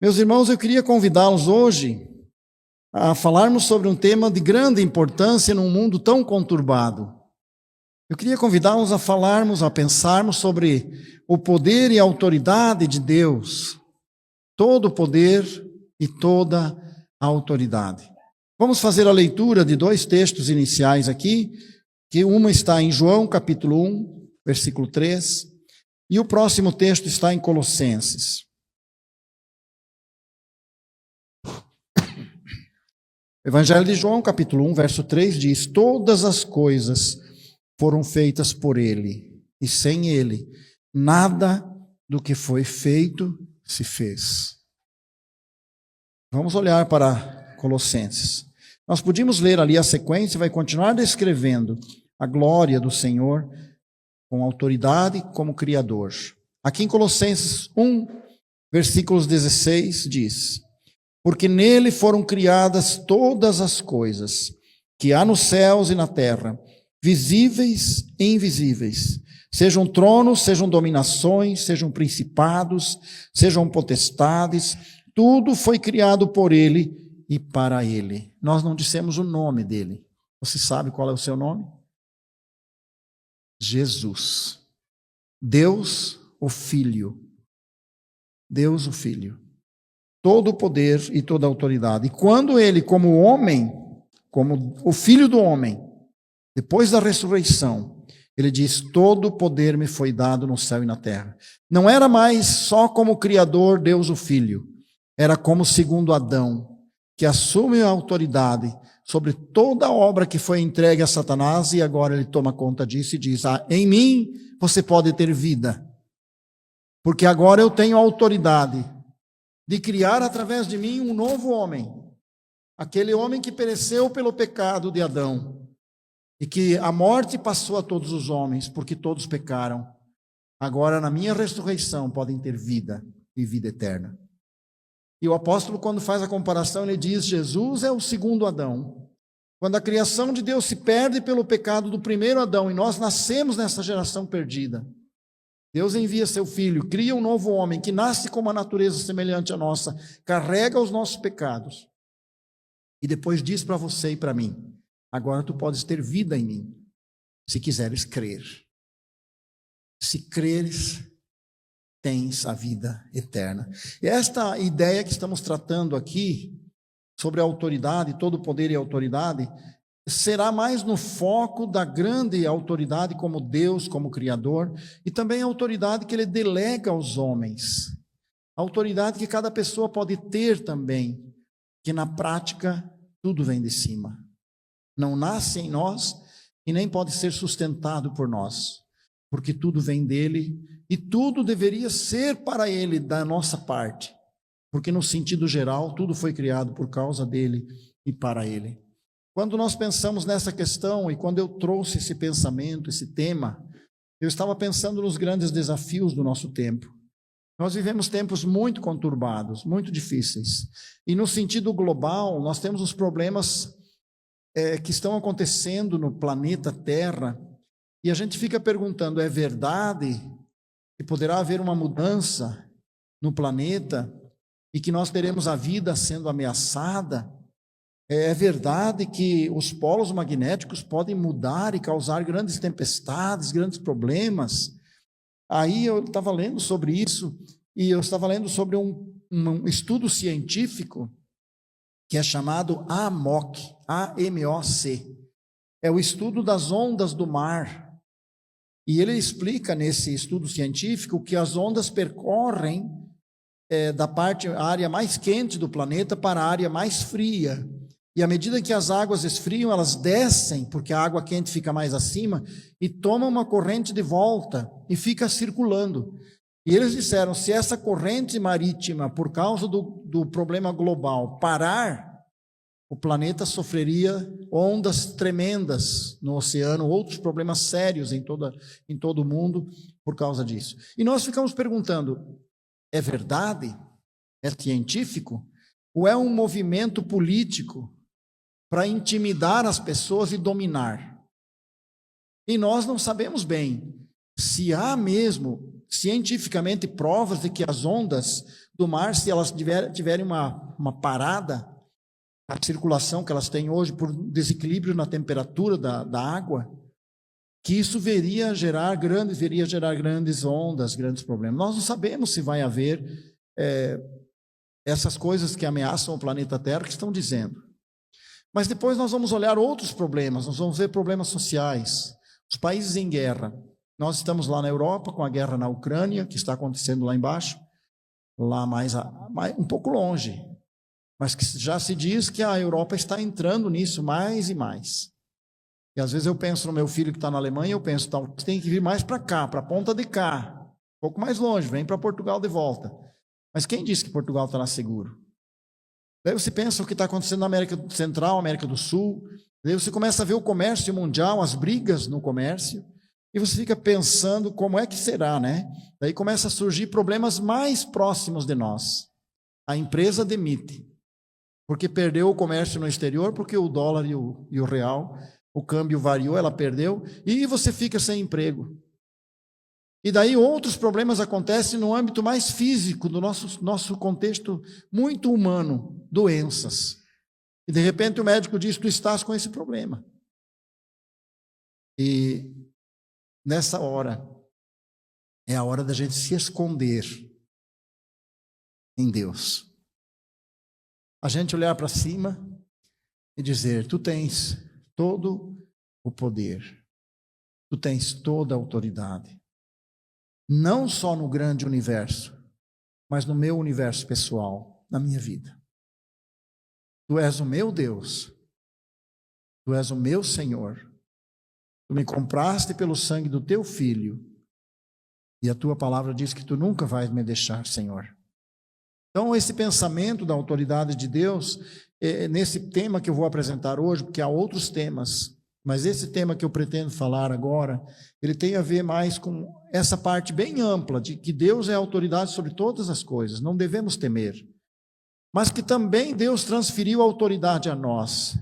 Meus irmãos, eu queria convidá-los hoje a falarmos sobre um tema de grande importância num mundo tão conturbado. Eu queria convidá-los a falarmos, a pensarmos sobre o poder e a autoridade de Deus, todo o poder e toda a autoridade. Vamos fazer a leitura de dois textos iniciais aqui, que uma está em João capítulo 1, versículo 3, e o próximo texto está em Colossenses. O Evangelho de João, capítulo 1, verso 3 diz: todas as coisas foram feitas por Ele, e sem Ele, nada do que foi feito se fez. Vamos olhar para Colossenses. Nós podíamos ler ali a sequência, vai continuar descrevendo a glória do Senhor com autoridade como Criador. Aqui em Colossenses 1, versículos 16 diz: porque nele foram criadas todas as coisas, que há nos céus e na terra, visíveis e invisíveis, sejam tronos, sejam dominações, sejam principados, sejam potestades, tudo foi criado por ele e para ele. Nós não dissemos o nome dele. Você sabe qual é o seu nome? Jesus. Deus, o Filho. Deus, o Filho. Todo o poder e toda a autoridade. E quando ele, como homem, como o Filho do homem, depois da ressurreição, ele diz: todo o poder me foi dado no céu e na terra. Não era mais só como Criador, Deus o Filho. Era como segundo Adão, que assume a autoridade sobre toda a obra que foi entregue a Satanás, e agora ele toma conta disso e diz: em mim você pode ter vida, porque agora eu tenho autoridade de criar através de mim um novo homem, aquele homem que pereceu pelo pecado de Adão, e que a morte passou a todos os homens, porque todos pecaram. Agora, na minha ressurreição, podem ter vida e vida eterna. E o apóstolo, quando faz a comparação, ele diz: Jesus é o segundo Adão. Quando a criação de Deus se perde pelo pecado do primeiro Adão, e nós nascemos nessa geração perdida, Deus envia seu Filho, cria um novo homem que nasce com uma natureza semelhante à nossa, carrega os nossos pecados, e depois diz para você e para mim: agora tu podes ter vida em mim, se quiseres crer. Se creres, tens a vida eterna. E esta ideia que estamos tratando aqui, sobre a autoridade, todo o poder e autoridade, será mais no foco da grande autoridade como Deus, como Criador, e também a autoridade que Ele delega aos homens. A autoridade que cada pessoa pode ter também, que na prática tudo vem de cima. Não nasce em nós e nem pode ser sustentado por nós, porque tudo vem dele e tudo deveria ser para ele da nossa parte, porque no sentido geral tudo foi criado por causa dele e para ele. Quando nós pensamos nessa questão, e quando eu trouxe esse pensamento, esse tema, eu estava pensando nos grandes desafios do nosso tempo. Nós vivemos tempos muito conturbados, muito difíceis. E no sentido global, nós temos os problemas que estão acontecendo no planeta Terra, e a gente fica perguntando: é verdade que poderá haver uma mudança no planeta e que nós teremos a vida sendo ameaçada? É verdade que os polos magnéticos podem mudar e causar grandes tempestades, grandes problemas? Aí eu estava lendo sobre isso, e eu estava lendo sobre um estudo científico que é chamado AMOC, A-M-O-C. É o estudo das ondas do mar. E ele explica nesse estudo científico que as ondas percorrem a área mais quente do planeta para a área mais fria. E à medida que as águas esfriam, elas descem, porque a água quente fica mais acima, e tomam uma corrente de volta e fica circulando. E eles disseram: se essa corrente marítima, por causa do problema global, parar, o planeta sofreria ondas tremendas no oceano, outros problemas sérios em todo o mundo por causa disso. E nós ficamos perguntando: é verdade? É científico? Ou é um movimento político para intimidar as pessoas e dominar? E nós não sabemos bem se há mesmo cientificamente provas de que as ondas do mar, se elas tiverem uma parada, a circulação que elas têm hoje por desequilíbrio na temperatura da água, que isso viria gerar grandes ondas, grandes problemas. Nós não sabemos se vai haver essas coisas que ameaçam o planeta Terra que estão dizendo. Mas depois nós vamos olhar outros problemas, nós vamos ver problemas sociais, os países em guerra. Nós estamos lá na Europa com a guerra na Ucrânia, que está acontecendo lá embaixo, lá mais um pouco longe, mas que já se diz que a Europa está entrando nisso mais e mais. E às vezes eu penso no meu filho que está na Alemanha, eu penso, tem que vir mais para cá, para a ponta de cá, um pouco mais longe, vem para Portugal de volta. Mas quem disse que Portugal estará seguro? Daí você pensa o que está acontecendo na América Central, América do Sul, daí você começa a ver o comércio mundial, as brigas no comércio, e você fica pensando como é que será, né? Daí começa a surgir problemas mais próximos de nós. A empresa demite, porque perdeu o comércio no exterior, porque o dólar e o real, o câmbio variou, ela perdeu, e você fica sem emprego. E daí outros problemas acontecem no âmbito mais físico, do nosso contexto muito humano, doenças. E de repente o médico diz, tu estás com esse problema. E nessa hora, é a hora da gente se esconder em Deus. A gente olhar para cima e dizer, tu tens todo o poder, tu tens toda a autoridade. Não só no grande universo, mas no meu universo pessoal, na minha vida. Tu és o meu Deus, tu és o meu Senhor, tu me compraste pelo sangue do teu Filho, e a tua palavra diz que tu nunca vais me deixar, Senhor. Então esse pensamento da autoridade de Deus, nesse tema que eu vou apresentar hoje, porque há outros temas, mas esse tema que eu pretendo falar agora, ele tem a ver mais com essa parte bem ampla de que Deus é autoridade sobre todas as coisas, não devemos temer. Mas que também Deus transferiu a autoridade a nós.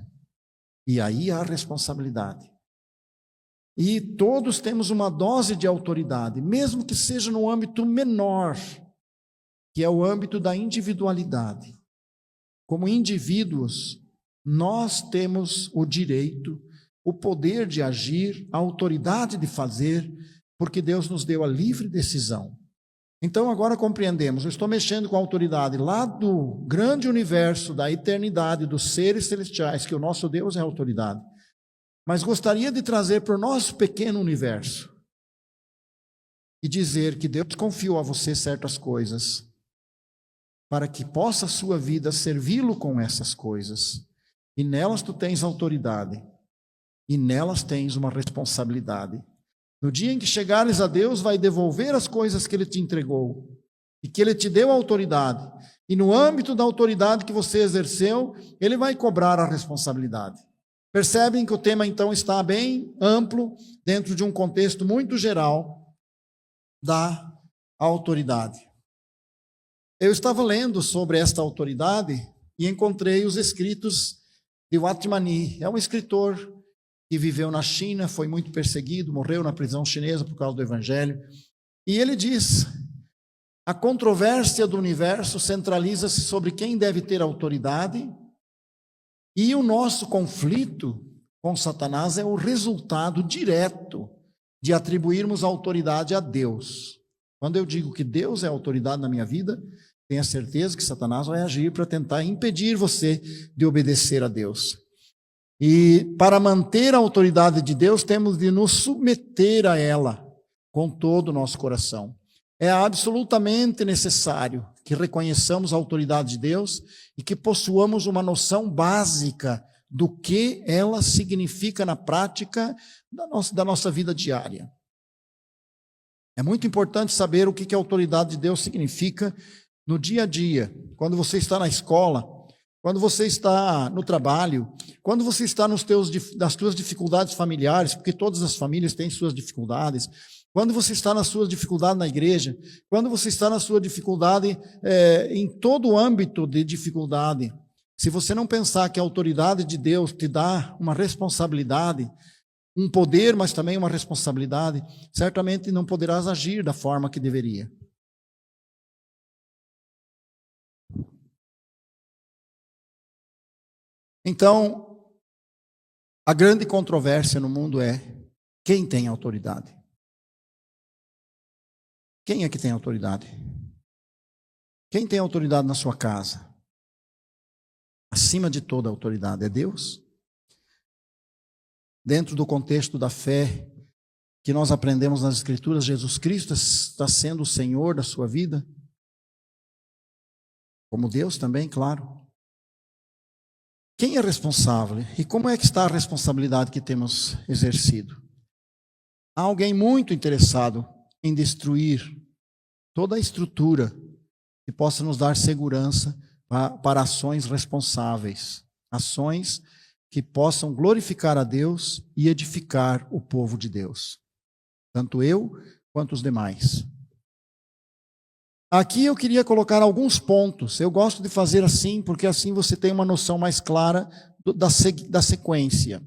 E aí há responsabilidade. E todos temos uma dose de autoridade, mesmo que seja no âmbito menor, que é o âmbito da individualidade. Como indivíduos, nós temos o direito, o poder de agir, a autoridade de fazer, porque Deus nos deu a livre decisão. Então agora compreendemos, eu estou mexendo com a autoridade lá do grande universo, da eternidade, dos seres celestiais, que o nosso Deus é a autoridade. Mas gostaria de trazer para o nosso pequeno universo e dizer que Deus confiou a você certas coisas, para que possa a sua vida servi-lo com essas coisas. E nelas tu tens autoridade. E nelas tens uma responsabilidade. No dia em que chegares a Deus, vai devolver as coisas que Ele te entregou e que Ele te deu autoridade. E no âmbito da autoridade que você exerceu, Ele vai cobrar a responsabilidade. Percebem que o tema então está bem amplo, dentro de um contexto muito geral da autoridade. Eu estava lendo sobre esta autoridade e encontrei os escritos de Watmani. É um escritor que viveu na China, foi muito perseguido, morreu na prisão chinesa por causa do Evangelho. E ele diz, a controvérsia do universo centraliza-se sobre quem deve ter autoridade, e o nosso conflito com Satanás é o resultado direto de atribuirmos a autoridade a Deus. Quando eu digo que Deus é a autoridade na minha vida, tenha certeza que Satanás vai agir para tentar impedir você de obedecer a Deus. E para manter a autoridade de Deus, temos de nos submeter a ela com todo o nosso coração. É absolutamente necessário que reconheçamos a autoridade de Deus e que possuamos uma noção básica do que ela significa na prática da nossa vida diária. É muito importante saber o que a autoridade de Deus significa no dia a dia, quando você está na escola, quando você está no trabalho, quando você está nas suas dificuldades familiares, porque todas as famílias têm suas dificuldades, quando você está na sua dificuldade na igreja, quando você está na sua dificuldade em todo o âmbito de dificuldade, se você não pensar que a autoridade de Deus te dá uma responsabilidade, um poder, mas também uma responsabilidade, certamente não poderás agir da forma que deveria. Então, a grande controvérsia no mundo é: quem tem autoridade? Quem é que tem autoridade? Quem tem autoridade na sua casa? Acima de toda autoridade é Deus? Dentro do contexto da fé que nós aprendemos nas Escrituras, Jesus Cristo está sendo o Senhor da sua vida? Como Deus também, claro. Quem é responsável? E como é que está a responsabilidade que temos exercido? Há alguém muito interessado em destruir toda a estrutura que possa nos dar segurança para ações responsáveis, ações que possam glorificar a Deus e edificar o povo de Deus, tanto eu quanto os demais. Aqui eu queria colocar alguns pontos. Eu gosto de fazer assim, porque assim você tem uma noção mais clara da sequência.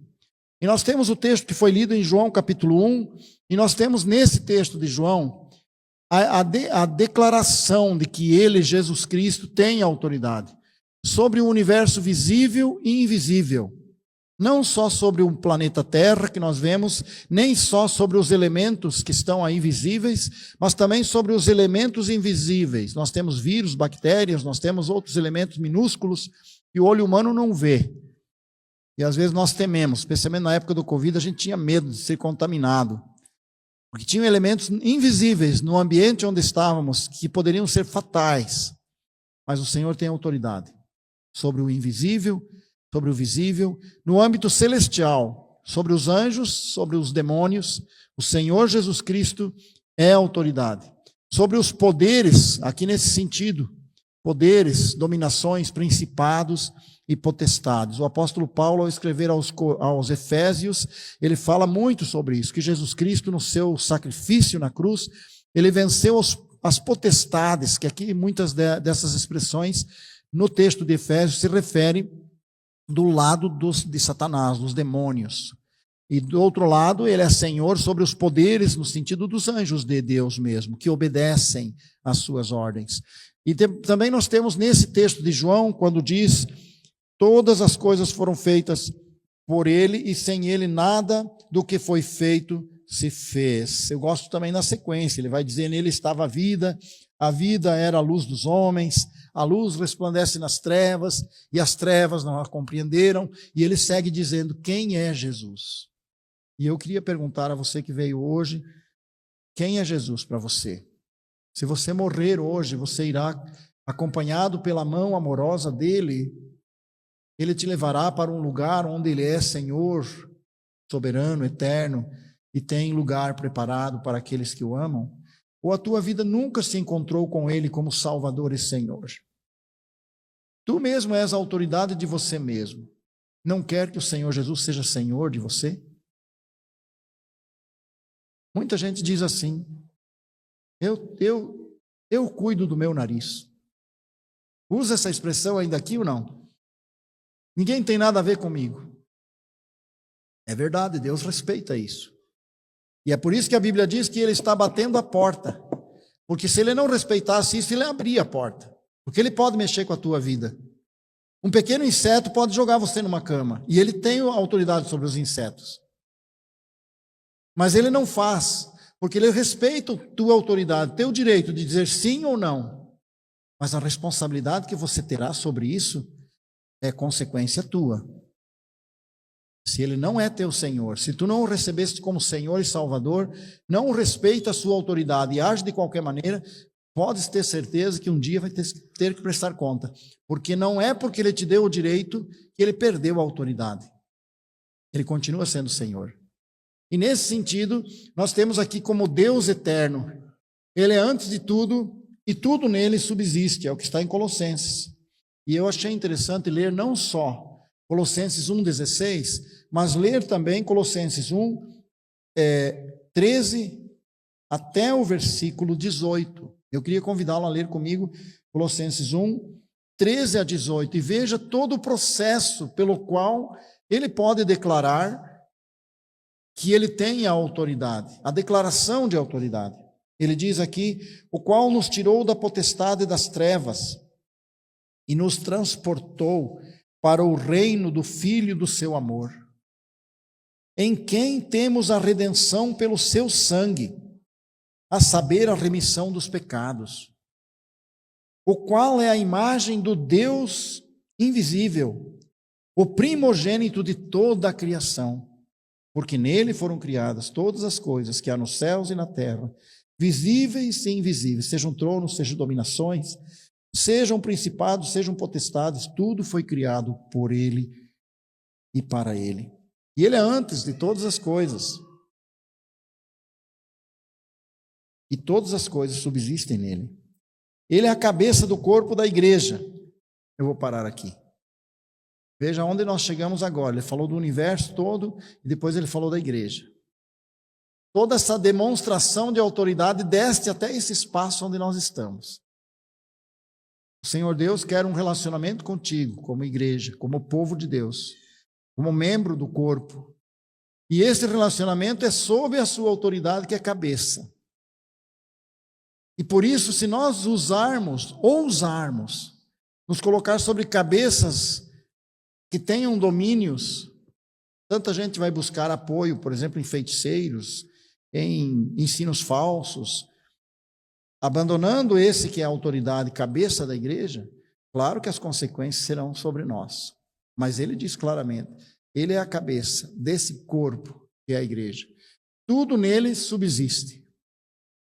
E nós temos o texto que foi lido em João capítulo 1, e nós temos nesse texto de João a declaração de que ele, Jesus Cristo, tem autoridade sobre o universo visível e invisível. Não só sobre o planeta Terra que nós vemos, nem só sobre os elementos que estão aí visíveis, mas também sobre os elementos invisíveis. Nós temos vírus, bactérias, nós temos outros elementos minúsculos que o olho humano não vê. E às vezes nós tememos, especialmente na época do Covid, a gente tinha medo de ser contaminado. Porque tinham elementos invisíveis no ambiente onde estávamos que poderiam ser fatais. Mas o Senhor tem autoridade sobre o invisível, sobre o visível, no âmbito celestial, sobre os anjos, sobre os demônios. O Senhor Jesus Cristo é autoridade. Sobre os poderes, aqui nesse sentido, poderes, dominações, principados e potestades. O apóstolo Paulo, ao escrever aos Efésios, ele fala muito sobre isso, que Jesus Cristo, no seu sacrifício na cruz, ele venceu as potestades, que aqui muitas dessas expressões no texto de Efésios se referem do lado de Satanás, dos demônios. E do outro lado, ele é Senhor sobre os poderes, no sentido dos anjos de Deus mesmo, que obedecem às suas ordens. E também nós temos nesse texto de João, quando diz: todas as coisas foram feitas por ele, e sem ele nada do que foi feito se fez. Eu gosto também na sequência, ele vai dizer: nele estava a vida era a luz dos homens, a luz resplandece nas trevas, e as trevas não a compreenderam. E ele segue dizendo: quem é Jesus? E eu queria perguntar a você que veio hoje: quem é Jesus para você? Se você morrer hoje, você irá acompanhado pela mão amorosa dele. Ele te levará para um lugar onde ele é Senhor, soberano, eterno, e tem lugar preparado para aqueles que o amam? Ou a tua vida nunca se encontrou com ele como Salvador e Senhor? Tu mesmo és a autoridade de você mesmo. Não quer que o Senhor Jesus seja Senhor de você? Muita gente diz assim: eu cuido do meu nariz. Usa essa expressão ainda aqui ou não? Ninguém tem nada a ver comigo. É verdade, Deus respeita isso. E é por isso que a Bíblia diz que ele está batendo a porta. Porque se ele não respeitasse isso, ele abria a porta. Porque ele pode mexer com a tua vida. Um pequeno inseto pode jogar você numa cama. E ele tem autoridade sobre os insetos. Mas ele não faz. Porque ele respeita a tua autoridade, teu direito de dizer sim ou não. Mas a responsabilidade que você terá sobre isso é consequência tua. Se ele não é teu Senhor, se tu não o recebeste como Senhor e Salvador, não respeita a sua autoridade e age de qualquer maneira, podes ter certeza que um dia vai ter que prestar conta. Porque não é porque ele te deu o direito que ele perdeu a autoridade. Ele continua sendo Senhor. E nesse sentido, nós temos aqui como Deus eterno. Ele é antes de tudo e tudo nele subsiste, é o que está em Colossenses. E eu achei interessante ler não só Colossenses 1,16, mas ler também Colossenses 13 até o versículo 18. Eu queria convidá-lo a ler comigo Colossenses 13 a 18, e veja todo o processo pelo qual ele pode declarar que ele tem a autoridade, a declaração de autoridade. Ele diz aqui, o qual nos tirou da potestade das trevas e nos transportou para o reino do Filho do seu amor, em quem temos a redenção pelo seu sangue, a saber, a remissão dos pecados, o qual é a imagem do Deus invisível, o primogênito de toda a criação, porque nele foram criadas todas as coisas que há nos céus e na terra, visíveis e invisíveis, sejam tronos, sejam dominações, sejam principados, sejam potestades, tudo foi criado por ele e para ele. E ele é antes de todas as coisas. E todas as coisas subsistem nele. Ele é a cabeça do corpo da igreja. Eu vou parar aqui. Veja onde nós chegamos agora. Ele falou do universo todo e depois ele falou da igreja. Toda essa demonstração de autoridade desce até esse espaço onde nós estamos. O Senhor Deus quer um relacionamento contigo, como igreja, como povo de Deus, como membro do corpo. E esse relacionamento é sob a sua autoridade, que é cabeça. E por isso, se nós ousarmos nos colocar sobre cabeças que tenham domínios, tanta gente vai buscar apoio, por exemplo, em feiticeiros, em ensinos falsos, abandonando esse que é a autoridade, cabeça da igreja, claro que as consequências serão sobre nós. Mas ele diz claramente, ele é a cabeça desse corpo que é a igreja. Tudo nele subsiste.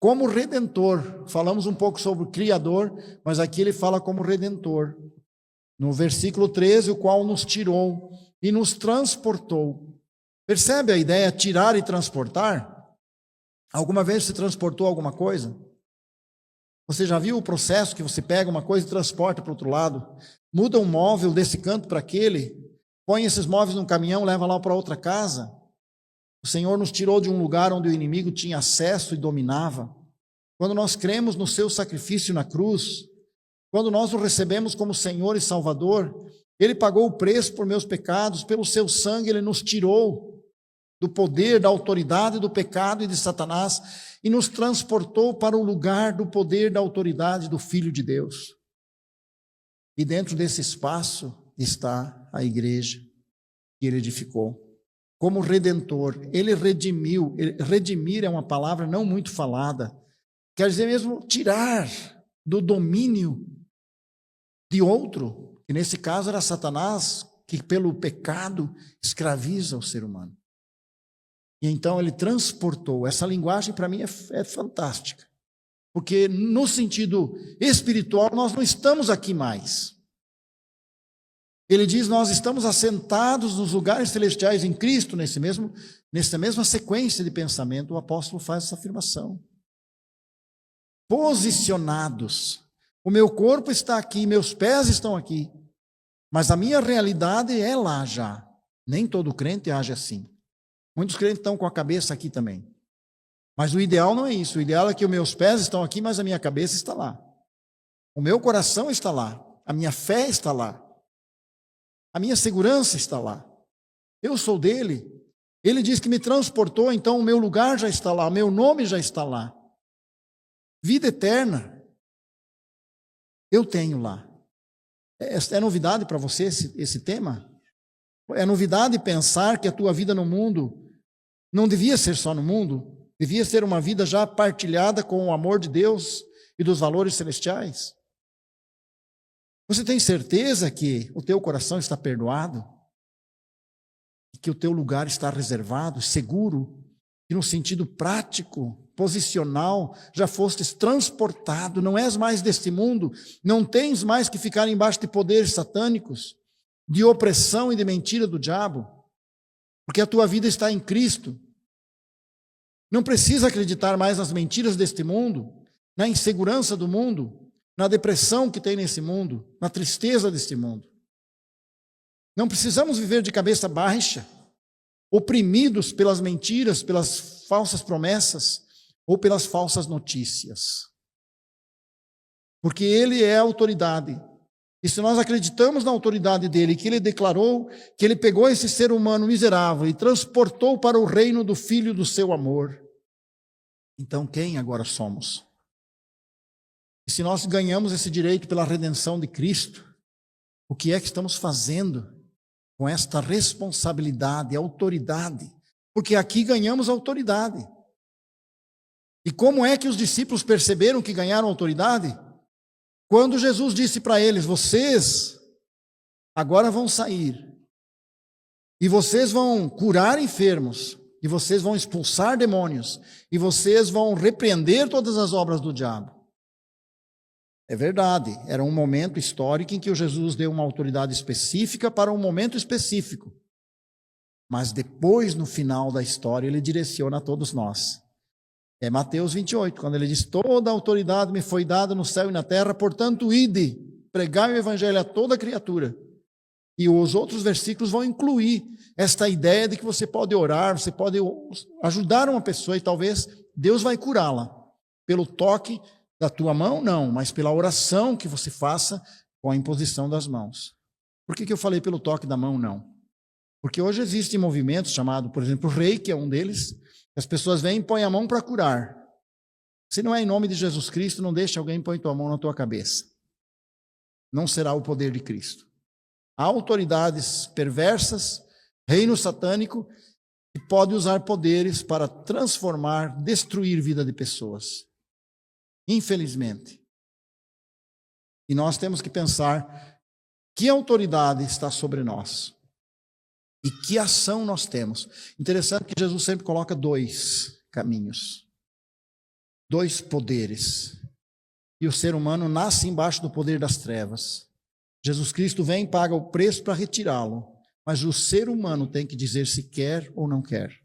Como redentor, falamos um pouco sobre o Criador, mas aqui ele fala como redentor. No versículo 13, o qual nos tirou e nos transportou. Percebe a ideia, tirar e transportar? Alguma vez você transportou alguma coisa? Você já viu o processo que você pega uma coisa e transporta para o outro lado? Muda um móvel desse canto para aquele, põe esses móveis num caminhão, leva lá para outra casa. O Senhor nos tirou de um lugar onde o inimigo tinha acesso e dominava. Quando nós cremos no seu sacrifício na cruz, quando nós o recebemos como Senhor e Salvador, Ele pagou o preço por meus pecados, pelo seu sangue Ele nos tirou do poder, da autoridade do pecado e de Satanás e nos transportou para o lugar do poder, da autoridade do Filho de Deus. E dentro desse espaço está a igreja que Ele edificou. Como redentor, Ele redimiu. Redimir é uma palavra não muito falada. Quer dizer mesmo tirar do domínio de outro, que nesse caso era Satanás, que pelo pecado escraviza o ser humano. E então ele transportou. Essa linguagem para mim é fantástica. Porque no sentido espiritual nós não estamos aqui mais. Ele diz, nós estamos assentados nos lugares celestiais em Cristo, nessa mesma sequência de pensamento, o apóstolo faz essa afirmação. Posicionados. O meu corpo está aqui, meus pés estão aqui, mas a minha realidade é lá já. Nem todo crente age assim. Muitos crentes estão com a cabeça aqui também. Mas o ideal não é isso. O ideal é que os meus pés estão aqui, mas a minha cabeça está lá. O meu coração está lá. A minha fé está lá. A minha segurança está lá. Eu sou dele. Ele diz que me transportou, então o meu lugar já está lá. O meu nome já está lá. Vida eterna. Eu tenho lá. É novidade para você esse tema? É novidade pensar que a tua vida no mundo não devia ser só no mundo, devia ser uma vida já partilhada com o amor de Deus e dos valores celestiais. Você tem certeza que o teu coração está perdoado? E que o teu lugar está reservado, seguro? E no sentido prático, posicional, já fostes transportado, não és mais deste mundo, não tens mais que ficar embaixo de poderes satânicos, de opressão e de mentira do diabo, porque a tua vida está em Cristo. Não precisa acreditar mais nas mentiras deste mundo, na insegurança do mundo, na depressão que tem nesse mundo, na tristeza deste mundo. Não precisamos viver de cabeça baixa, oprimidos pelas mentiras, pelas falsas promessas ou pelas falsas notícias. Porque Ele é a autoridade. e se nós acreditamos na autoridade dele, que ele declarou que ele pegou esse ser humano miserável e transportou para o reino do Filho do seu amor, então quem agora somos? E se nós ganhamos esse direito pela redenção de Cristo, o que é que estamos fazendo com esta responsabilidade, autoridade? Porque aqui ganhamos autoridade. E como é que os discípulos perceberam que ganharam autoridade? Quando Jesus disse para eles: vocês agora vão sair, e vocês vão curar enfermos, e vocês vão expulsar demônios, e vocês vão repreender todas as obras do diabo. É verdade, era um momento histórico em que o Jesus deu uma autoridade específica para um momento específico. Mas depois, no final da história, ele direciona a todos nós. É Mateus 28, quando ele diz: toda a autoridade me foi dada no céu e na terra, portanto, ide, pregai o evangelho a toda criatura. E os outros versículos vão incluir esta ideia de que você pode orar, você pode ajudar uma pessoa e talvez Deus vai curá-la. Pelo toque da tua mão, não, mas pela oração que você faça com a imposição das mãos. Por que eu falei pelo toque da mão, não? Porque hoje existem movimentos chamados, por exemplo, o Reiki é um deles. As pessoas vêm e põem a mão para curar. Se não é em nome de Jesus Cristo, não deixe alguém pôr tua mão na tua cabeça. Não será o poder de Cristo. Há autoridades perversas, reino satânico, que pode usar poderes para transformar, destruir vida de pessoas. Infelizmente. E nós temos que pensar que autoridade está sobre nós. E que ação nós temos. Interessante que Jesus sempre coloca dois caminhos, dois poderes. E o ser humano nasce embaixo do poder das trevas. Jesus Cristo vem e paga o preço para retirá-lo. Mas o ser humano tem que dizer se quer ou não quer.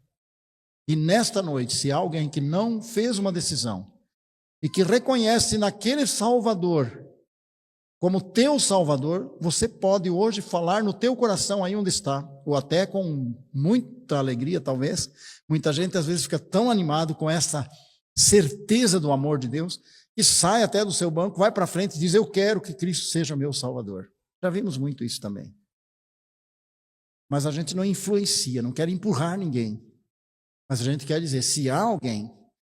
E nesta noite, se há alguém que não fez uma decisão e que reconhece naquele Salvador como teu Salvador, você pode hoje falar no teu coração aí onde está, ou até com muita alegria talvez. Muita gente às vezes fica tão animado com essa certeza do amor de Deus, que sai até do seu banco, vai para frente e diz: eu quero que Cristo seja meu Salvador. Já vimos muito isso também. Mas a gente não influencia, não quer empurrar ninguém. Mas a gente quer dizer, se há alguém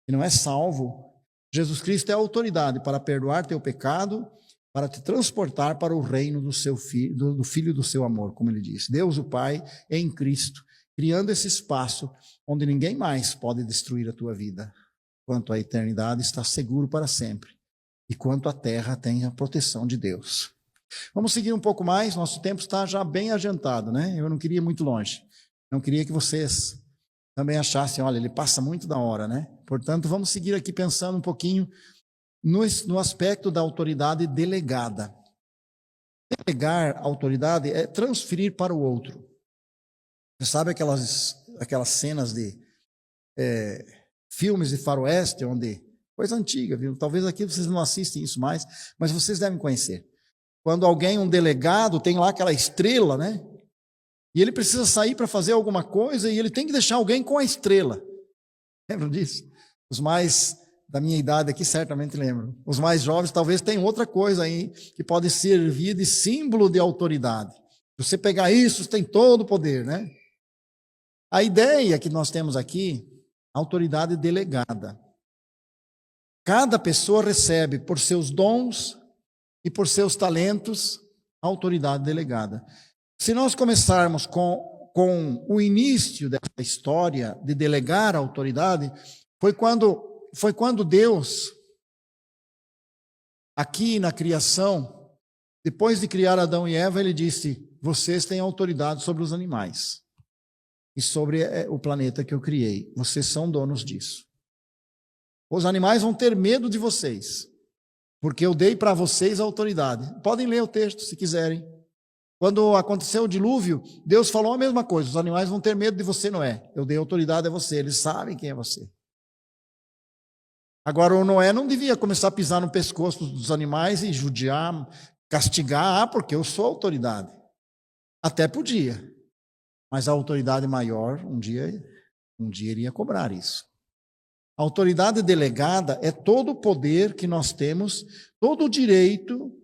que não é salvo, Jesus Cristo é a autoridade para perdoar teu pecado, para te transportar para o reino do seu filho, do Filho do seu amor, como ele diz. Deus o Pai em Cristo, criando esse espaço onde ninguém mais pode destruir a tua vida. Quanto à eternidade está seguro para sempre. E quanto à terra tem a proteção de Deus. Vamos seguir um pouco mais, nosso tempo está já bem adiantado, né? Eu não queria ir muito longe. Não queria que vocês também achassem, olha, ele passa muito da hora, né? Portanto, vamos seguir aqui pensando um pouquinho no aspecto da autoridade delegada. Delegar autoridade é transferir para o outro. Você sabe aquelas cenas de filmes de faroeste, onde, coisa antiga, viu? Talvez aqui vocês não assistem isso mais, mas vocês devem conhecer. Quando alguém, um delegado, tem lá aquela estrela, né? E ele precisa sair para fazer alguma coisa e ele tem que deixar alguém com a estrela. Lembram disso? Os mais da minha idade aqui certamente lembram. Os mais jovens talvez tenham outra coisa aí que pode servir de símbolo de autoridade. Se você pegar isso, você tem todo o poder, né? A ideia que nós temos aqui, autoridade delegada. Cada pessoa recebe por seus dons e por seus talentos autoridade delegada. Se nós começarmos com o início dessa história de delegar a autoridade, foi quando Deus, aqui na criação, depois de criar Adão e Eva, ele disse: vocês têm autoridade sobre os animais e sobre o planeta que eu criei. Vocês são donos disso. Os animais vão ter medo de vocês, porque eu dei para vocês a autoridade. Podem ler o texto se quiserem. Quando aconteceu o dilúvio, Deus falou a mesma coisa: os animais vão ter medo de você, Noé. Eu dei autoridade a você, eles sabem quem é você. Agora, o Noé não devia começar a pisar no pescoço dos animais e judiar, castigar, porque eu sou autoridade. Até podia. Mas a autoridade maior, um dia iria cobrar isso. A autoridade delegada é todo o poder que nós temos, todo o direito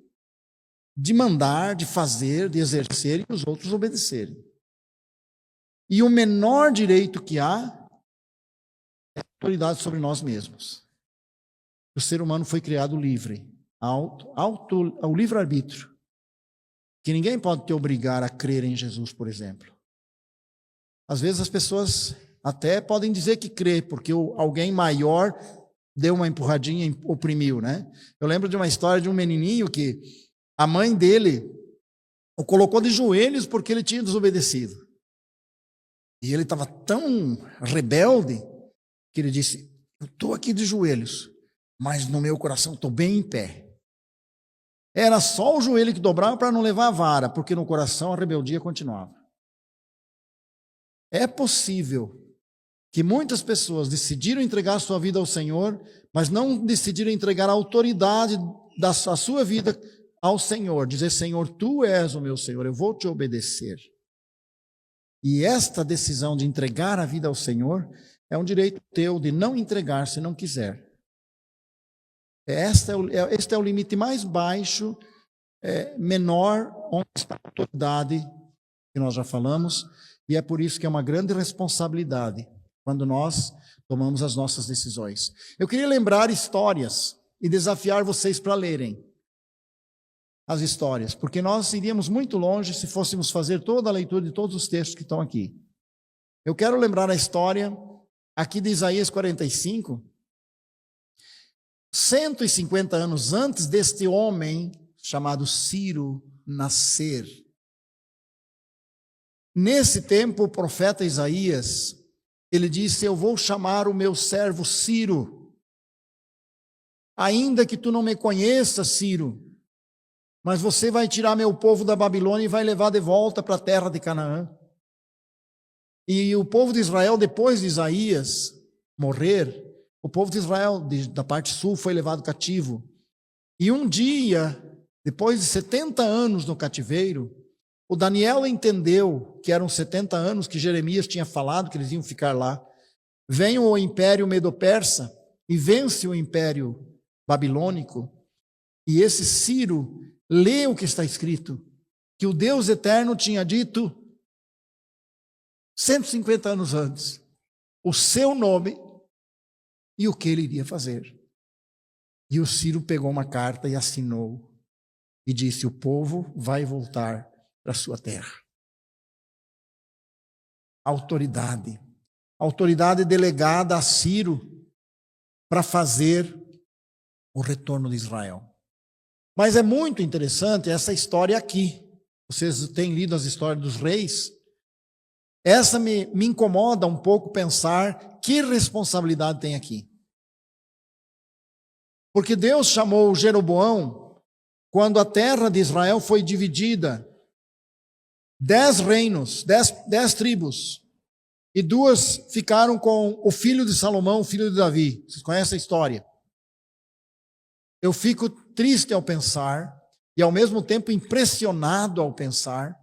de mandar, de fazer, de exercer e os outros obedecerem. E o menor direito que há é a autoridade sobre nós mesmos. O ser humano foi criado livre, ao livre-arbítrio. Que ninguém pode te obrigar a crer em Jesus, por exemplo. Às vezes as pessoas até podem dizer que crê, porque alguém maior deu uma empurradinha e oprimiu, né? Eu lembro de uma história de um menininho que a mãe dele o colocou de joelhos porque ele tinha desobedecido. E ele estava tão rebelde que ele disse: eu estou aqui de joelhos, mas no meu coração estou bem em pé. Era só o joelho que dobrava para não levar a vara, porque no coração a rebeldia continuava. É possível que muitas pessoas decidiram entregar sua vida ao Senhor, mas não decidiram entregar a autoridade da sua vida ao Senhor. Dizer: Senhor, Tu és o meu Senhor, eu vou Te obedecer. E esta decisão de entregar a vida ao Senhor é um direito teu de não entregar se não quiser. Este é o limite mais baixo, menor, onde está a autoridade, que nós já falamos, e é por isso que é uma grande responsabilidade quando nós tomamos as nossas decisões. Eu queria lembrar histórias e desafiar vocês para lerem as histórias, porque nós iríamos muito longe se fôssemos fazer toda a leitura de todos os textos que estão aqui. Eu quero lembrar a história aqui de Isaías 45, 150 anos antes deste homem chamado Ciro nascer. Nesse tempo, o profeta Isaías, ele disse: eu vou chamar o meu servo Ciro, ainda que tu não me conheças, Ciro, mas você vai tirar meu povo da Babilônia e vai levar de volta para a terra de Canaã. E o povo de Israel, depois de Isaías morrer, o povo de Israel, da parte sul, foi levado cativo. E um dia, depois de 70 anos no cativeiro, o Daniel entendeu que eram 70 anos que Jeremias tinha falado que eles iam ficar lá. Vem o império medo-persa e vence o império babilônico. E esse Ciro lê o que está escrito, que o Deus eterno tinha dito 150 anos antes, o seu nome e o que ele iria fazer. E o Ciro pegou uma carta e assinou e disse: o povo vai voltar para a sua terra. Autoridade delegada a Ciro para fazer o retorno de Israel. Mas é muito interessante essa história aqui. Vocês têm lido as histórias dos reis? Essa me incomoda um pouco pensar que responsabilidade tem aqui. Porque Deus chamou Jeroboão quando a terra de Israel foi dividida. 10 reinos, 10 tribos. E 2 ficaram com o filho de Salomão, o filho de Davi. Vocês conhecem a história? Eu fico triste ao pensar, e ao mesmo tempo impressionado ao pensar,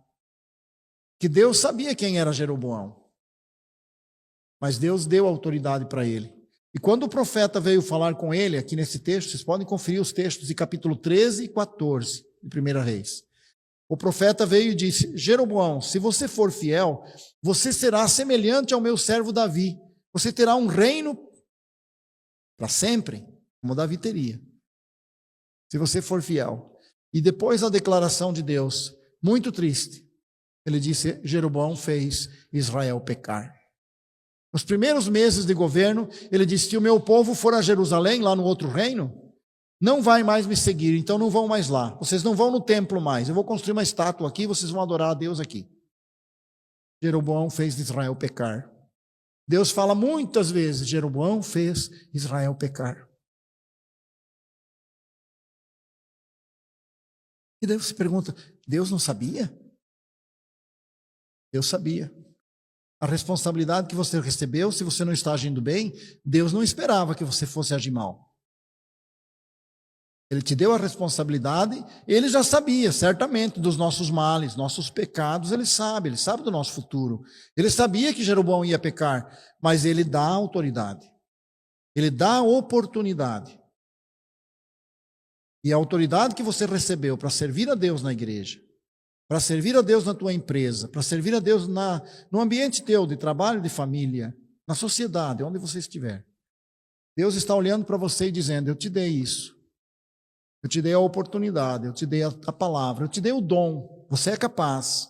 que Deus sabia quem era Jeroboão. Mas Deus deu autoridade para ele. E quando o profeta veio falar com ele, aqui nesse texto, vocês podem conferir os textos de capítulo 13 e 14 de 1 Reis. O profeta veio e disse: Jeroboão, se você for fiel, você será semelhante ao meu servo Davi. Você terá um reino para sempre, como Davi teria, se você for fiel. E depois a declaração de Deus, muito triste, ele disse: Jeroboão fez Israel pecar. Nos primeiros meses de governo, ele disse: se o meu povo for a Jerusalém, lá no outro reino, não vai mais me seguir, então não vão mais lá. Vocês não vão no templo mais. Eu vou construir uma estátua aqui, vocês vão adorar a Deus aqui. Jeroboão fez Israel pecar. Deus fala muitas vezes: Jeroboão fez Israel pecar. E daí você pergunta: Deus não sabia? Deus sabia. A responsabilidade que você recebeu, se você não está agindo bem, Deus não esperava que você fosse agir mal. Ele te deu a responsabilidade, ele já sabia, certamente, dos nossos males, nossos pecados, ele sabe do nosso futuro. Ele sabia que Jeroboão ia pecar, mas ele dá autoridade. Ele dá oportunidade. E a autoridade que você recebeu para servir a Deus na igreja, para servir a Deus na tua empresa, para servir a Deus no ambiente teu de trabalho, de família, na sociedade, onde você estiver. Deus está olhando para você e dizendo: eu te dei isso. Eu te dei a oportunidade, eu te dei a palavra, eu te dei o dom. Você é capaz.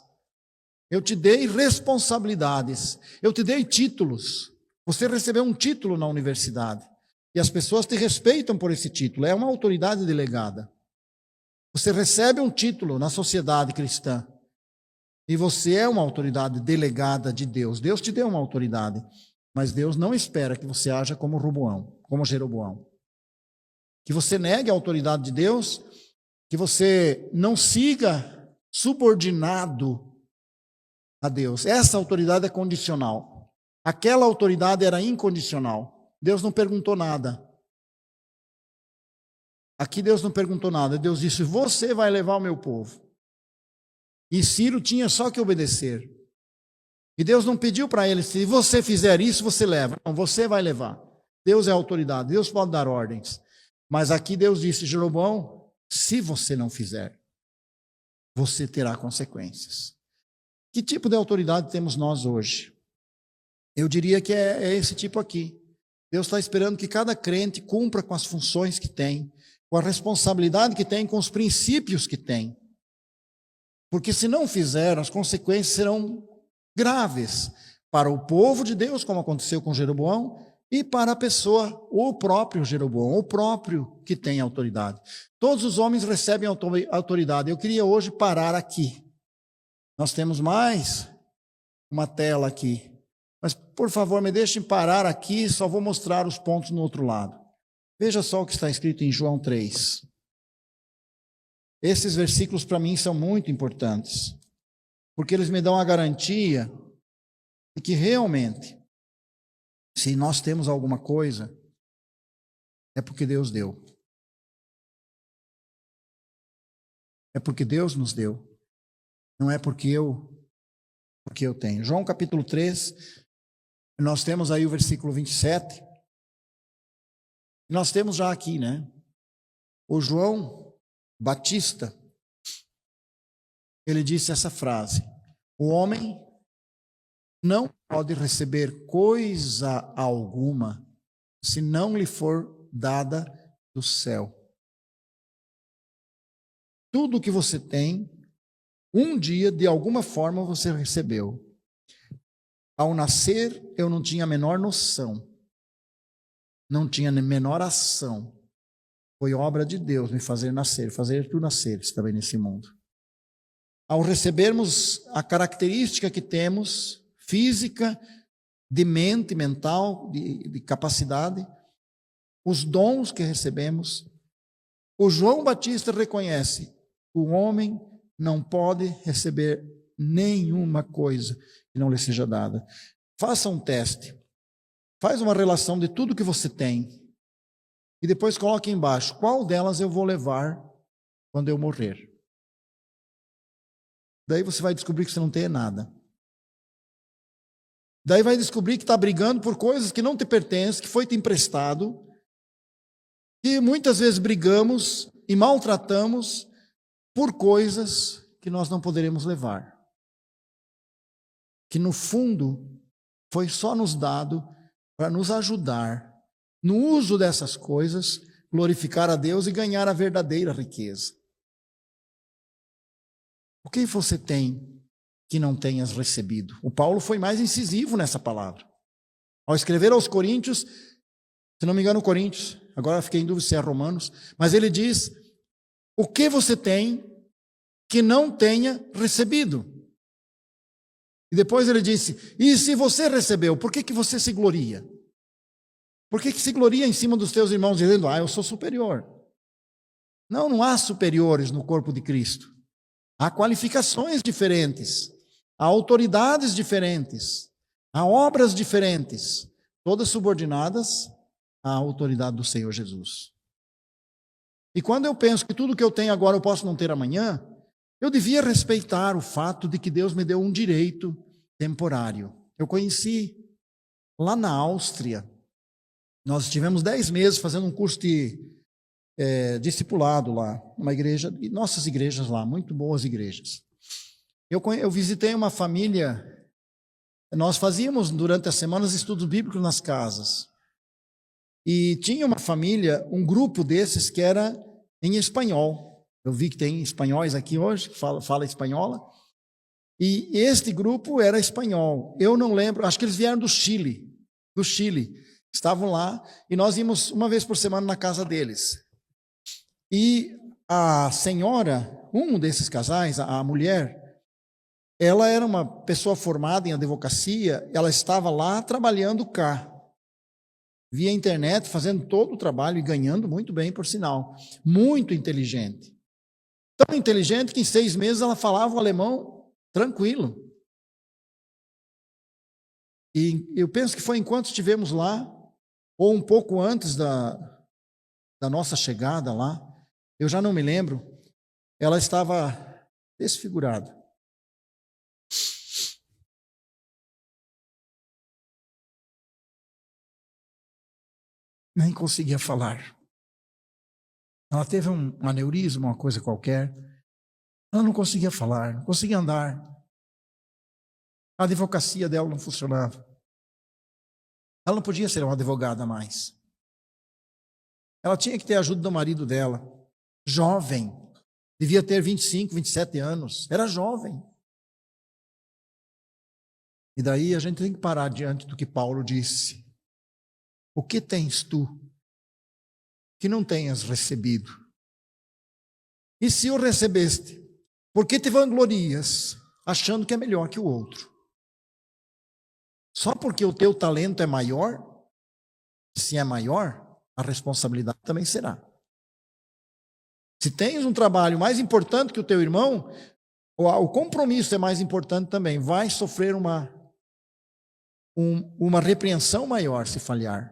Eu te dei responsabilidades. Eu te dei títulos. Você recebeu um título na universidade. E as pessoas te respeitam por esse título. É uma autoridade delegada. Você recebe um título na sociedade cristã. E você é uma autoridade delegada de Deus. Deus te deu uma autoridade. Mas Deus não espera que você haja como Roboão, como Jeroboão. Que você negue a autoridade de Deus. Que você não siga subordinado a Deus. Essa autoridade é condicional. Aquela autoridade era incondicional. Deus não perguntou nada. Aqui Deus não perguntou nada. Deus disse: você vai levar o meu povo. E Ciro tinha só que obedecer. E Deus não pediu para ele: se você fizer isso, você leva. Não, você vai levar. Deus é a autoridade. Deus pode dar ordens. Mas aqui Deus disse: Jeroboão, se você não fizer, você terá consequências. Que tipo de autoridade temos nós hoje? Eu diria que é esse tipo aqui. Deus está esperando que cada crente cumpra com as funções que tem, com a responsabilidade que tem, com os princípios que tem. Porque se não fizer, as consequências serão graves para o povo de Deus, como aconteceu com Jeroboão, e para a pessoa, o próprio Jeroboão, o próprio que tem autoridade. Todos os homens recebem autoridade. Eu queria hoje parar aqui. Nós temos mais uma tela aqui. Mas, por favor, me deixem parar aqui, só vou mostrar os pontos no outro lado. Veja só o que está escrito em João 3. Esses versículos para mim são muito importantes, porque eles me dão a garantia de que realmente, se nós temos alguma coisa, é porque Deus deu. É porque Deus nos deu. Não é porque eu tenho. João capítulo 3... Nós temos aí o versículo 27. Nós temos já aqui, né? O João Batista, ele disse essa frase: o homem não pode receber coisa alguma se não lhe for dada do céu. Tudo que você tem, um dia, de alguma forma, você recebeu. Ao nascer, eu não tinha a menor noção, não tinha a menor ação. Foi obra de Deus me fazer nascer, fazer tu nasceres também nesse mundo. Ao recebermos a característica que temos, física, de mente, mental, de capacidade, os dons que recebemos, o João Batista reconhece: o homem não pode receber nenhuma coisa que não lhe seja dada. Faça um teste. Faz uma relação de tudo que você tem. E depois coloque embaixo: qual delas eu vou levar quando eu morrer? Daí você vai descobrir que você não tem nada. Daí vai descobrir que está brigando por coisas que não te pertencem, que foi te emprestado. E muitas vezes brigamos e maltratamos por coisas que nós não poderemos levar. Que no fundo foi só nos dado para nos ajudar no uso dessas coisas, glorificar a Deus e ganhar a verdadeira riqueza. O que você tem que não tenhas recebido? O Paulo foi mais incisivo nessa palavra. Ao escrever aos Coríntios, se não me engano, Coríntios, agora fiquei em dúvida se é Romanos, mas ele diz: o que você tem que não tenha recebido? E depois ele disse: e se você recebeu, por que você se gloria? Por que se gloria em cima dos teus irmãos, dizendo: eu sou superior? Não, não há superiores no corpo de Cristo. Há qualificações diferentes, há autoridades diferentes, há obras diferentes, todas subordinadas à autoridade do Senhor Jesus. E quando eu penso que tudo que eu tenho agora eu posso não ter amanhã, eu devia respeitar o fato de que Deus me deu um direito temporário. Eu conheci lá na Áustria, nós tivemos 10 meses fazendo um curso de discipulado lá, uma igreja, e nossas igrejas lá, muito boas igrejas. Eu visitei uma família, nós fazíamos durante as semanas estudos bíblicos nas casas, e tinha uma família, um grupo desses que era em espanhol. Eu vi que tem espanhóis aqui hoje, que fala espanhola, e este grupo era espanhol. Eu não lembro, acho que eles vieram do Chile, estavam lá, e nós íamos uma vez por semana na casa deles. E a senhora, um desses casais, a mulher, ela era uma pessoa formada em advocacia, ela estava lá trabalhando cá, via internet, fazendo todo o trabalho e ganhando muito bem, por sinal. Muito inteligente. Tão inteligente que em 6 meses ela falava o alemão tranquilo. E eu penso que foi enquanto estivemos lá, ou um pouco antes da nossa chegada lá, eu já não me lembro, ela estava desfigurada. Nem conseguia falar. Ela teve um aneurisma, uma coisa qualquer. Ela não conseguia falar, não conseguia andar. A advocacia dela não funcionava. Ela não podia ser uma advogada mais. Ela tinha que ter a ajuda do marido dela, jovem, devia ter 25, 27 anos, era jovem. E daí a gente tem que parar diante do que Paulo disse. O que tens tu que não tenhas recebido? E se o recebeste, por que te vanglorias, achando que é melhor que o outro? Só porque o teu talento é maior, se é maior, a responsabilidade também será. Se tens um trabalho mais importante que o teu irmão, o compromisso é mais importante também. Vai sofrer uma repreensão maior se falhar.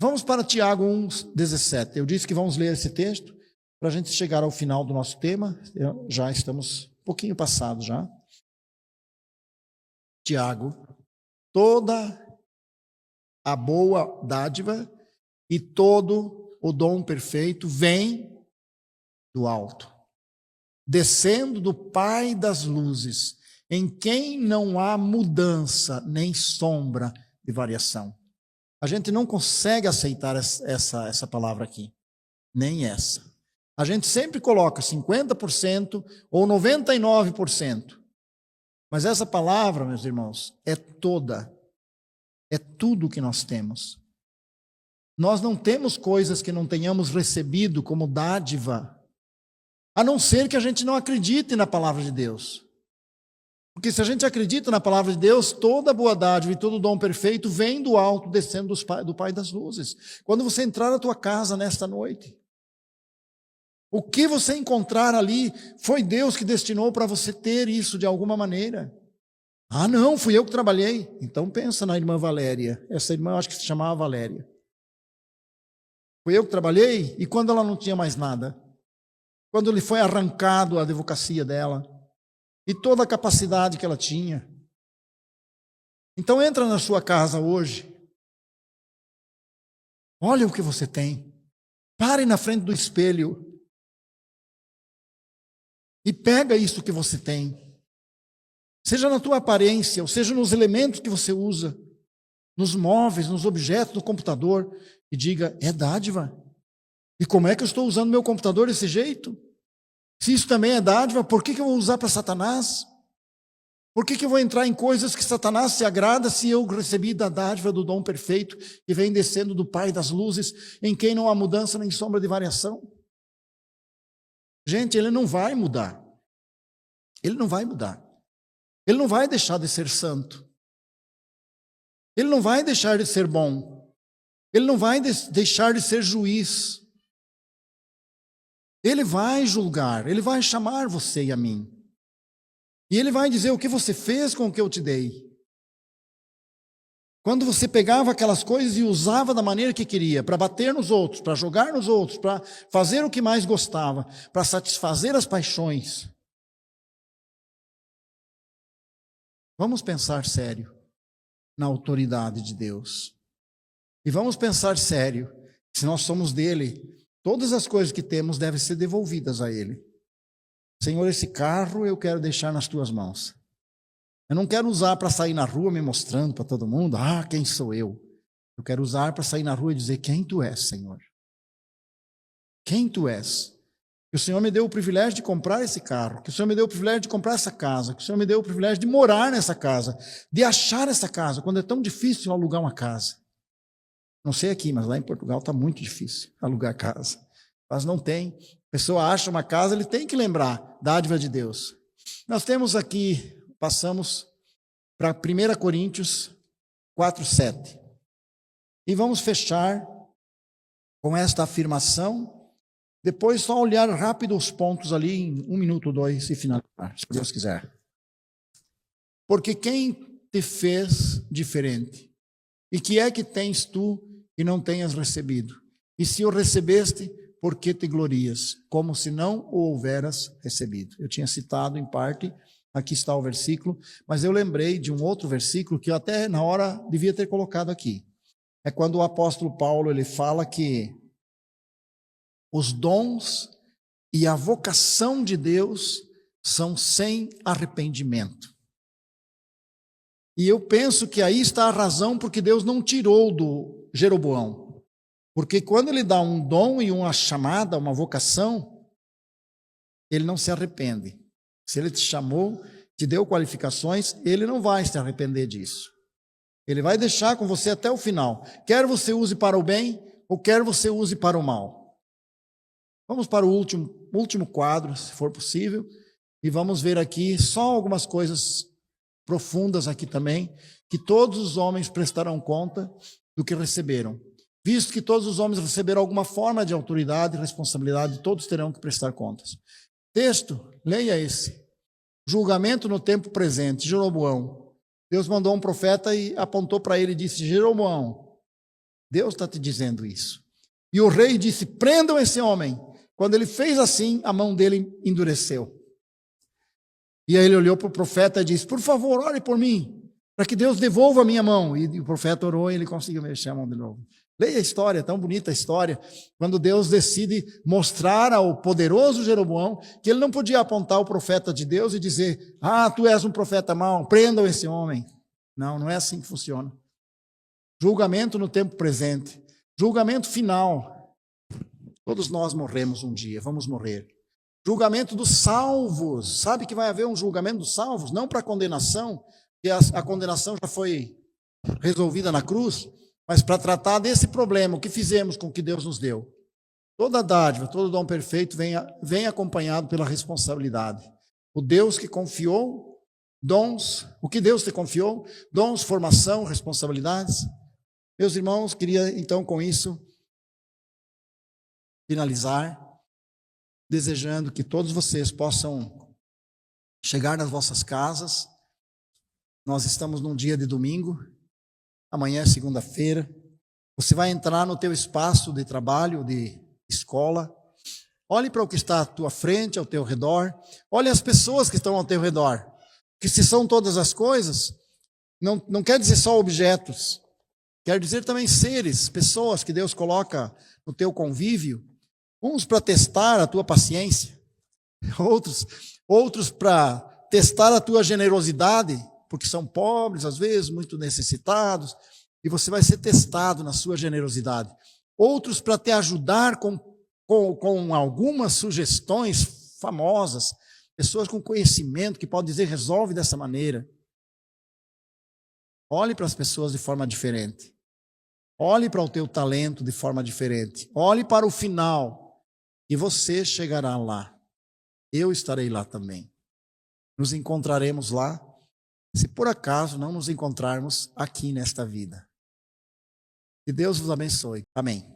Vamos para Tiago 1,17. Eu disse que vamos ler esse texto para a gente chegar ao final do nosso tema. Já estamos um pouquinho passados já. Tiago, toda a boa dádiva e todo o dom perfeito vem do alto, descendo do Pai das luzes, em quem não há mudança nem sombra de variação. A gente não consegue aceitar essa palavra aqui, nem essa. A gente sempre coloca 50% ou 99%. Mas essa palavra, meus irmãos, é toda, é tudo que nós temos. Nós não temos coisas que não tenhamos recebido como dádiva, a não ser que a gente não acredite na palavra de Deus. Porque se a gente acredita na palavra de Deus, toda boa dádiva e todo dom perfeito vem do alto, descendo do Pai das luzes. Quando você entrar na tua casa nesta noite, o que você encontrar ali foi Deus que destinou para você ter isso de alguma maneira. Ah, não, fui eu que trabalhei. Então pensa na irmã Valéria. Essa irmã eu acho que se chamava Valéria. Fui eu que trabalhei, e quando ela não tinha mais nada? Quando lhe foi arrancado a advocacia dela e toda a capacidade que ela tinha. Então entra na sua casa hoje. Olha o que você tem. Pare na frente do espelho e pega isso que você tem. Seja na tua aparência, ou seja nos elementos que você usa, nos móveis, nos objetos do computador, e diga, é dádiva. E como é que eu estou usando meu computador desse jeito? Se isso também é dádiva, por que eu vou usar para Satanás? Por que eu vou entrar em coisas que Satanás se agrada se eu recebi da dádiva do dom perfeito que vem descendo do Pai das luzes, em quem não há mudança nem sombra de variação? Gente, ele não vai mudar. Ele não vai mudar. Ele não vai deixar de ser santo. Ele não vai deixar de ser bom. Ele não vai deixar de ser juiz. Ele vai julgar, ele vai chamar você e a mim. E ele vai dizer o que você fez com o que eu te dei. Quando você pegava aquelas coisas e usava da maneira que queria, para bater nos outros, para jogar nos outros, para fazer o que mais gostava, para satisfazer as paixões. Vamos pensar sério na autoridade de Deus. E vamos pensar sério, Se nós somos dele, todas as coisas que temos devem ser devolvidas a ele. Senhor, esse carro eu quero deixar nas tuas mãos. Eu não quero usar para sair na rua me mostrando para todo mundo, quem sou eu? Eu quero usar para sair na rua e dizer, quem tu és, Senhor? Quem tu és? Que o Senhor me deu o privilégio de comprar esse carro, que o Senhor me deu o privilégio de comprar essa casa, que o Senhor me deu o privilégio de morar nessa casa, de achar essa casa, quando é tão difícil alugar uma casa. Não sei aqui, mas lá em Portugal está muito difícil alugar casa. Mas não tem. A pessoa acha uma casa, ele tem que lembrar, dádiva de Deus. Nós temos aqui, passamos para 1 Coríntios 4:7. E vamos fechar com esta afirmação. Depois só olhar rápido os pontos ali em 1 minuto ou 2 e finalizar, se Deus quiser. Porque quem te fez diferente? E que é que tens tu e não tenhas recebido? E se o recebeste, por que te glorias? Como se não o houveras recebido. Eu tinha citado em parte, aqui está o versículo, mas eu lembrei de um outro versículo que eu até na hora devia ter colocado aqui. É quando o apóstolo Paulo ele fala que os dons e a vocação de Deus são sem arrependimento. E eu penso que aí está a razão porque Deus não tirou do Jeroboão. Porque quando ele dá um dom e uma chamada, uma vocação, ele não se arrepende. Se ele te chamou, te deu qualificações, ele não vai se arrepender disso. Ele vai deixar com você até o final. Quer você use para o bem, ou quer você use para o mal. Vamos para o último quadro, se for possível, e vamos ver aqui só algumas coisas profundas aqui também, que todos os homens prestarão conta do que receberam. Visto que todos os homens receberam alguma forma de autoridade e responsabilidade, todos terão que prestar contas. Texto, leia esse. Julgamento no tempo presente, Jeroboão. Deus mandou um profeta e apontou para ele e disse, Jeroboão, Deus está te dizendo isso. E o rei disse, prendam esse homem. Quando ele fez assim, a mão dele endureceu. E aí ele olhou para o profeta e disse, por favor, ore por mim, para que Deus devolva a minha mão. E o profeta orou e ele conseguiu mexer a mão de novo. Leia a história, tão bonita a história, quando Deus decide mostrar ao poderoso Jeroboão que ele não podia apontar o profeta de Deus e dizer, tu és um profeta mau, prendam esse homem. Não, não é assim que funciona. Julgamento no tempo presente, julgamento final. Todos nós morremos um dia, vamos morrer. Julgamento dos salvos. Sabe que vai haver um julgamento dos salvos? Não para condenação, que a condenação já foi resolvida na cruz, mas para tratar desse problema, o que fizemos com o que Deus nos deu. Toda dádiva, todo dom perfeito vem acompanhado pela responsabilidade. O Deus que confiou dons, o que Deus te confiou, dons, formação, responsabilidades. Meus irmãos, queria então com isso finalizar, desejando que todos vocês possam chegar nas vossas casas. Nós estamos num dia de domingo, amanhã é segunda-feira. Você vai entrar no teu espaço de trabalho, de escola. Olhe para o que está à tua frente, ao teu redor. Olhe as pessoas que estão ao teu redor. Que se são todas as coisas, não quer dizer só objetos. Quer dizer também seres, pessoas que Deus coloca no teu convívio. Uns para testar a tua paciência, outros para testar a tua generosidade, porque são pobres, às vezes, muito necessitados, e você vai ser testado na sua generosidade. Outros para te ajudar com algumas sugestões famosas, pessoas com conhecimento que podem dizer, resolve dessa maneira. Olhe para as pessoas de forma diferente. Olhe para o teu talento de forma diferente. Olhe para o final. E você chegará lá. Eu estarei lá também. Nos encontraremos lá, se por acaso não nos encontrarmos aqui nesta vida. Que Deus vos abençoe. Amém.